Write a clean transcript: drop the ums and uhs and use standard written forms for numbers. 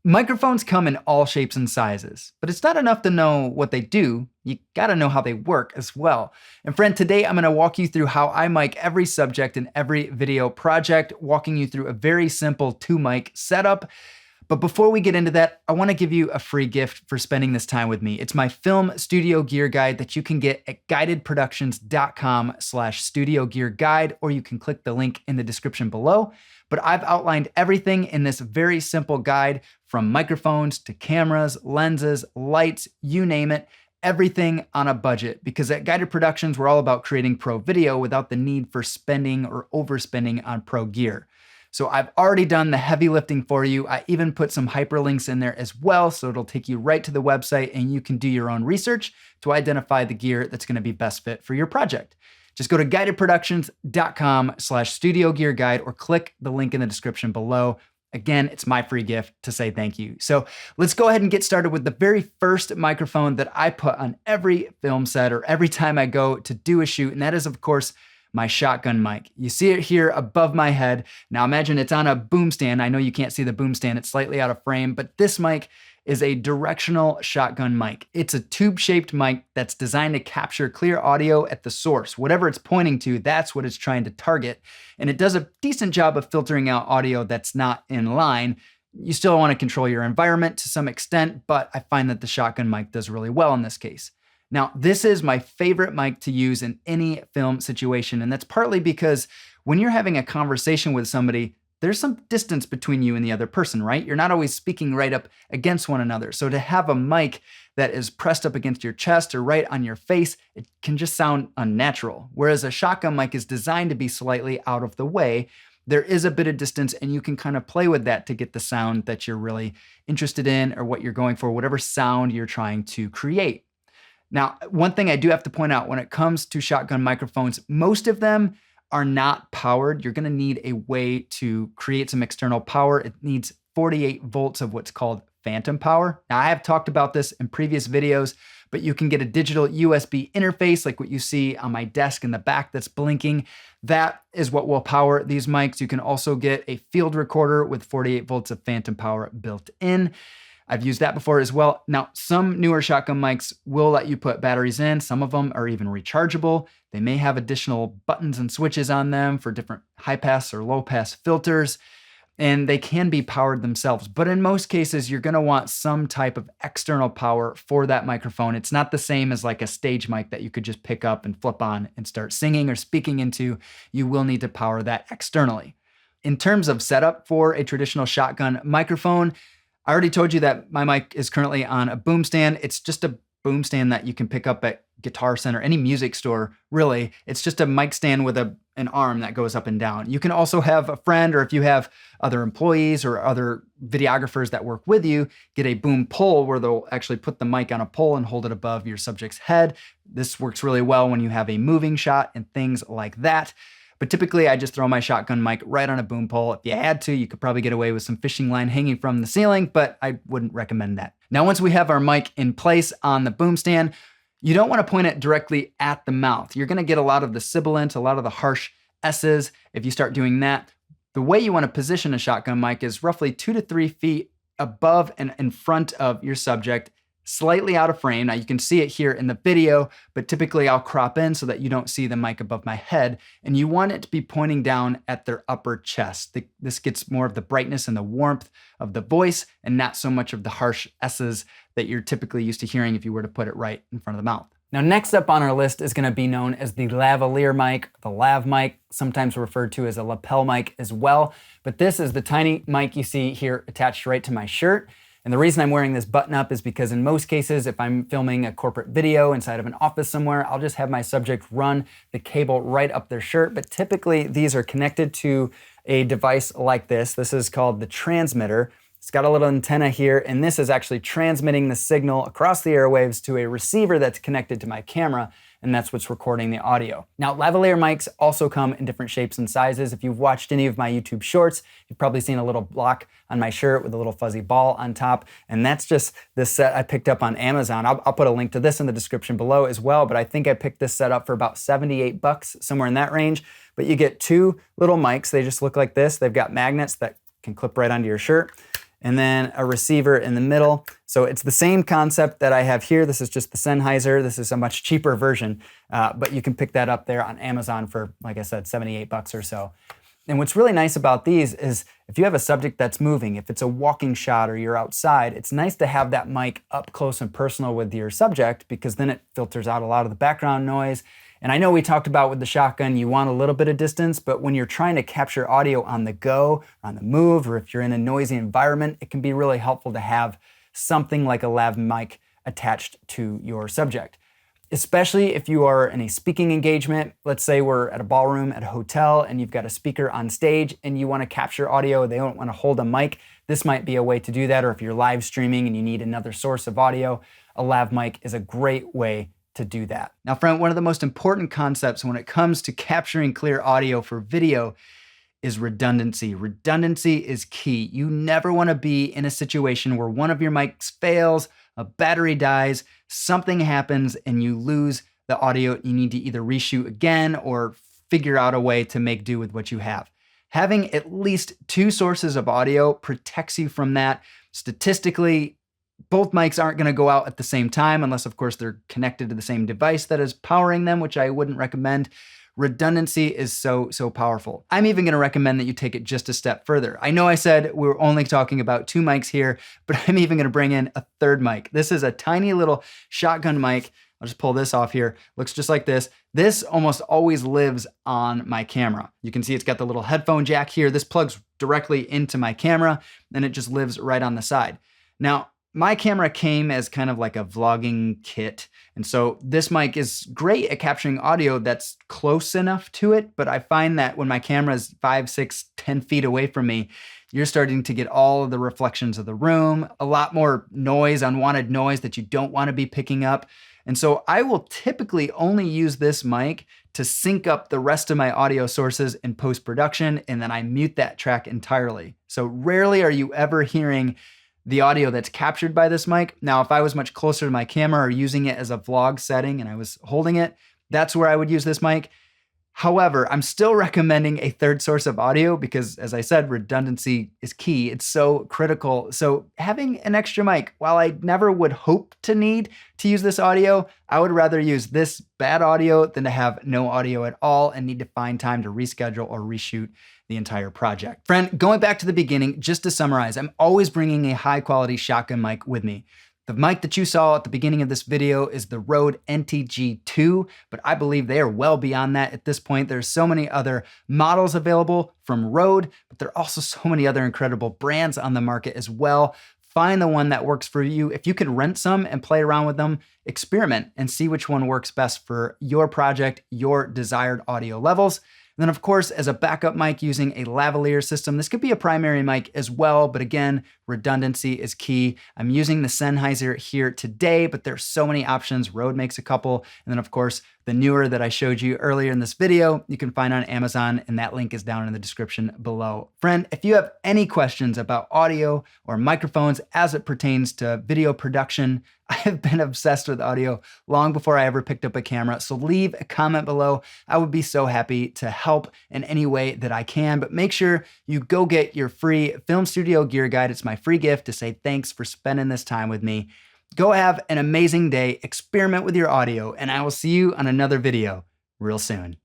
Microphones come in all shapes and sizes, but it's not enough to know what they do. You gotta know how they work as well. And friend, today I'm gonna walk you through how I mic every subject in every video project, walking you through a very simple 2-mic setup. But before we get into that, I wanna give you a free gift for spending this time with me. It's my film studio gear guide that you can get at guidedproductions.com/studio gear guide, or you can click the link in the description below. But I've outlined everything in this very simple guide, from microphones to cameras, lenses, lights, you name it, everything on a budget. Because at Guided Productions, we're all about creating pro video without the need for spending or overspending on pro gear. So I've already done the heavy lifting for you. I even put some hyperlinks in there as well, so it'll take you right to the website and you can do your own research to identify the gear that's gonna be best fit for your project. Just go to guidedproductions.com/studio gear guide or click the link in the description below. Again, it's my free gift to say thank you. So let's go ahead and get started with the very first microphone that I put on every film set or every time I go to do a shoot, and that is, of course, my shotgun mic. You see it here above my head. Now imagine it's on a boom stand. I know you can't see the boom stand, it's slightly out of frame, but this mic is a directional shotgun mic. It's a tube-shaped mic that's designed to capture clear audio at the source. Whatever it's pointing to, that's what it's trying to target. And it does a decent job of filtering out audio that's not in line. You still want to control your environment to some extent, but I find that the shotgun mic does really well in this case. Now, this is my favorite mic to use in any film situation, and that's partly because when you're having a conversation with somebody, there's some distance between you and the other person, right? You're not always speaking right up against one another. So to have a mic that is pressed up against your chest or right on your face, it can just sound unnatural. Whereas a shotgun mic is designed to be slightly out of the way. There is a bit of distance and you can kind of play with that to get the sound that you're really interested in or what you're going for, whatever sound you're trying to create. Now, one thing I do have to point out when it comes to shotgun microphones, most of them are not powered. You're gonna need a way to create some external power. It needs 48 volts of what's called phantom power. Now, I have talked about this in previous videos, but you can get a digital USB interface like what you see on my desk in the back that's blinking. That is what will power these mics. You can also get a field recorder with 48 volts of phantom power built in. I've used that before as well. Now, some newer shotgun mics will let you put batteries in. Some of them are even rechargeable. They may have additional buttons and switches on them for different high pass or low pass filters, and they can be powered themselves. But in most cases, you're gonna want some type of external power for that microphone. It's not the same as like a stage mic that you could just pick up and flip on and start singing or speaking into. You will need to power that externally. In terms of setup for a traditional shotgun microphone, I already told you that my mic is currently on a boom stand. It's just a boom stand that you can pick up at Guitar Center, any music store, really. It's just a mic stand with an arm that goes up and down. You can also have a friend, or if you have other employees or other videographers that work with you, get a boom pole where they'll actually put the mic on a pole and hold it above your subject's head. This works really well when you have a moving shot and things like that. But typically I just throw my shotgun mic right on a boom pole. If you had to, you could probably get away with some fishing line hanging from the ceiling, but I wouldn't recommend that. Now, once we have our mic in place on the boom stand, you don't want to point it directly at the mouth. You're going to get a lot of the sibilant, a lot of the harsh S's if you start doing that. The way you want to position a shotgun mic is roughly 2 to 3 feet above and in front of your subject, slightly out of frame. Now you can see it here in the video, but typically I'll crop in so that you don't see the mic above my head. And you want it to be pointing down at their upper chest. This gets more of the brightness and the warmth of the voice and not so much of the harsh S's that you're typically used to hearing if you were to put it right in front of the mouth. Now, next up on our list is gonna be known as the lavalier mic, the lav mic, sometimes referred to as a lapel mic as well. But this is the tiny mic you see here attached right to my shirt. And the reason I'm wearing this button up is because in most cases, if I'm filming a corporate video inside of an office somewhere, I'll just have my subject run the cable right up their shirt. But typically these are connected to a device like this. This is called the transmitter. It's got a little antenna here, and this is actually transmitting the signal across the airwaves to a receiver that's connected to my camera, and that's what's recording the audio. Now, lavalier mics also come in different shapes and sizes. If you've watched any of my YouTube shorts, you've probably seen a little block on my shirt with a little fuzzy ball on top, and that's just this set I picked up on Amazon. I'll put a link to this in the description below as well, but I think I picked this set up for about 78 bucks, somewhere in that range. But you get 2 little mics. They just look like this. They've got magnets that can clip right onto your shirt. and then a receiver in the middle. So it's the same concept that I have here. This is just the Sennheiser. This is a much cheaper version, but you can pick that up there on Amazon for, like I said, 78 bucks or so. And what's really nice about these is if you have a subject that's moving, if it's a walking shot or you're outside, it's nice to have that mic up close and personal with your subject, because then it filters out a lot of the background noise. And I know we talked about with the shotgun, you want a little bit of distance, but when you're trying to capture audio on the go, on the move, or if you're in a noisy environment, it can be really helpful to have something like a lav mic attached to your subject. Especially if you are in a speaking engagement. Let's say we're at a ballroom at a hotel and you've got a speaker on stage and you want to capture audio, they don't want to hold a mic. This might be a way to do that. Or if you're live streaming and you need another source of audio, a lav mic is a great way to do that. Now, friend, one of the most important concepts when it comes to capturing clear audio for video is redundancy. Redundancy is key. You never want to be in a situation where one of your mics fails, a battery dies, something happens, and you lose the audio. You need to either reshoot again or figure out a way to make do with what you have. Having at least 2 sources of audio protects you from that. Statistically, both mics aren't going to go out at the same time, unless, of course, they're connected to the same device that is powering them, which I wouldn't recommend. Redundancy is so powerful. I'm even going to recommend that you take it just a step further. I know I said we were only talking about 2 mics here, but I'm even going to bring in a 3rd mic. This is a tiny little shotgun mic. I'll just pull this off here. Looks just like this. This almost always lives on my camera. You can see it's got the little headphone jack here. This plugs directly into my camera, and it just lives right on the side. Now, my camera came as kind of like a vlogging kit. And so this mic is great at capturing audio that's close enough to it. But I find that when my camera is 5, 6, 10 feet away from me, you're starting to get all of the reflections of the room, a lot more noise, unwanted noise that you don't want to be picking up. And so I will typically only use this mic to sync up the rest of my audio sources in post-production, and then I mute that track entirely. So rarely are you ever hearing the audio that's captured by this mic. Now, if I was much closer to my camera or using it as a vlog setting and I was holding it, that's where I would use this mic. However, I'm still recommending a 3rd source of audio because, as I said, redundancy is key. It's so critical. So having an extra mic, while I never would hope to need to use this audio, I would rather use this bad audio than to have no audio at all and need to find time to reschedule or reshoot the entire project. Friend, going back to the beginning, just to summarize, I'm always bringing a high quality shotgun mic with me. The mic that you saw at the beginning of this video is the Rode NTG2, but I believe they are well beyond that at this point. There's so many other models available from Rode, but there are also so many other incredible brands on the market as well. Find the one that works for you. If you can rent some and play around with them, experiment and see which one works best for your project, your desired audio levels. And then, of course, as a backup mic using a lavalier system, this could be a primary mic as well, but again, redundancy is key. I'm using the Sennheiser here today, but there's so many options. Rode makes a couple. And then, of course, the newer that I showed you earlier in this video, you can find on Amazon, and that link is down in the description below. Friend, if you have any questions about audio or microphones as it pertains to video production, I have been obsessed with audio long before I ever picked up a camera. So leave a comment below. I would be so happy to help in any way that I can, but make sure you go get your free film studio gear guide. It's my free gift to say thanks for spending this time with me. Go have an amazing day, experiment with your audio, and I will see you on another video real soon.